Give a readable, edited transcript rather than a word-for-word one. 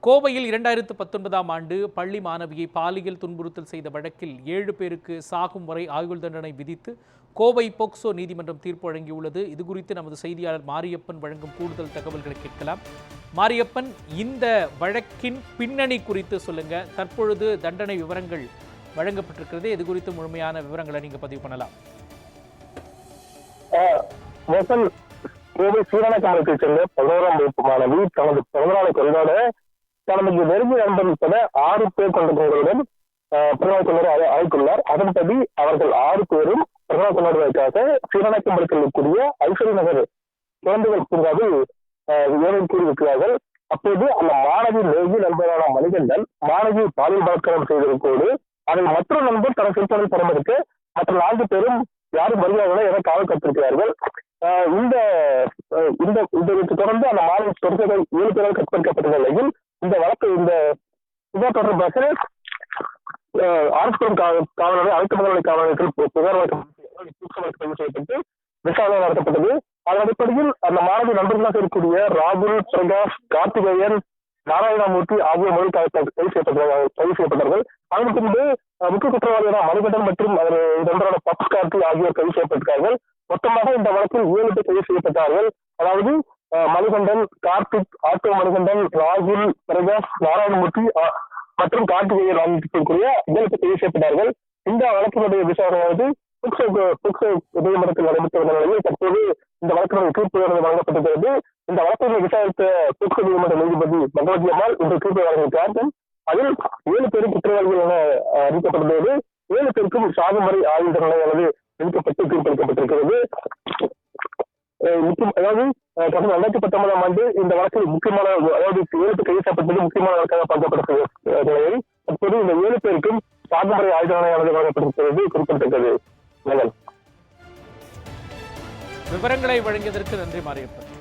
கோவையில் 2019ஆம் ஆண்டு பள்ளி மாணவியை பாலியல் துன்புறுத்தல் செய்த வழக்கில் 7 பேருக்கு சாகும் வரை ஆயுள் தண்டனை விதித்து கோவை போக்சோ நீதிமன்றம் தீர்ப்பு வழங்கியுள்ளது. இதுகுறித்து நமது செய்தியாளர் மாரியப்பன் வழங்கும் கூடுதல் தகவல்களை கேட்கலாம். மாரியப்பன், இந்த வழக்கின் பின்னணி குறித்து சொல்லுங்க. தற்பொழுது தண்டனை விவரங்கள் வழங்கப்பட்டிருக்கிறது. இது குறித்து முழுமையான விவரங்களை நீங்க பதிவு பண்ணலாம். கோவை சீரணக்கமலத்தை சேர்ந்த 11ஆம் வகுப்பு மாணவி தனது பிறந்தநாளை கொண்டாட தனது நெருங்கிய நண்பன் உட்பட 6 பேர் கொண்ட குழுவுடன் பிறந்தநாள் கொண்டாட அழைத்துள்ளார். அதன்படி அவர்கள் 6 பேரும் பிறந்தநாள் கொண்டாடுவதற்காக சீரணக்கமலத்தில் இருக்கக்கூடிய ஐஸ்வரி நகர் குழந்தைகள் பூங்காவில் கூறியிருக்கிறார்கள். அப்போது அந்த மாணவி நெருங்கிய நண்பரான மணிகண்டன் மாணவியை பாலியல் பலாத்காரம் செய்திருக்கோடு அதை மற்றொரு நண்பர் தனது செல்போனில் படம் எடுக்க மற்ற 4 பேரும் யாரும் வருகிறார்களோ என காவல் காத்திருக்கிறார்கள். தொடர்ந்து அந்த மாணவி 7 பேரால் கற்பழிக்கப்பட்ட நிலையில் இந்த வழக்கு தொடர்பாக ஆர்எஸ்புரம் காவலரை அனைத்து மகளிர் காவலர்கள் புகார் பதிவு செய்யப்பட்டு விசாரணை நடத்தப்பட்டது. அதன் அடிப்படையில் அந்த மாணவி நண்பர்களாக இருக்கக்கூடிய ராகுல், பிரகாஷ், கார்த்திகேயன், நாராயணமூர்த்தி ஆகிய மொழி கைது செய்யப்பட்டார்கள். அதற்கு பின்பு முக்கிய குற்றவாளியான மணிகண்டன் மற்றும் அவர் நண்பரான பப்ஸ் கார்த்தி ஆகியோர் கைது செய்யப்பட்டிருக்கார்கள். மொத்தமாக இந்த வழக்கில் 7 பேர் கைது செய்யப்பட்டார்கள். அதாவது மணிகண்டன், கார்த்திக், ஆட்டோ மணிகண்டன், ராகுல், பிரகாஷ், நாராயணமூர்த்தி மற்றும் கார்த்திகேயன் ஆகிய 7 பேர் கைது செய்யப்பட்டார்கள். இந்த வழக்கினுடைய விசாரணையானது போக்சோ நீதிமன்றத்தில் நடைபெற்ற நிலையில் தற்போது இந்த வழக்கினுடைய தீர்ப்பு வழங்கப்பட்டிருக்கிறது. இந்த வழக்கினை விசாரித்த போக்சோ நீதிமன்ற நீதிபதி பகவதி அம்மாள் இந்த தீர்ப்பை வழங்கியிருக்கிறார்கள். அதில் 7 பேரும் குற்றவாளிகள் என அறிவிக்கப்பட்டுள்ளது. 7 பேருக்கும் சாகும் வரை ஆயுள் தண்டனையானது விதிக்கப்பட்டு தீர்ப்பளிக்கப்பட்டிருக்கிறது. அதாவது கடந்த 2019ஆம் ஆண்டு இந்த வழக்கில் முக்கியமான, அதாவது 7 பேர் கைது செய்யப்பட்டது முக்கியமான வழக்காக பார்க்கப்பட்ட நிலையில் தற்போது இந்த 7 பேருக்கும் சாகும் வரை ஆயுள் தண்டனையானது வழங்கப்பட்டிருக்கிறது குறிப்பிடத்தக்கது. விவரங்களை வழங்கியதற்கு நன்றி மாரியப்பன்.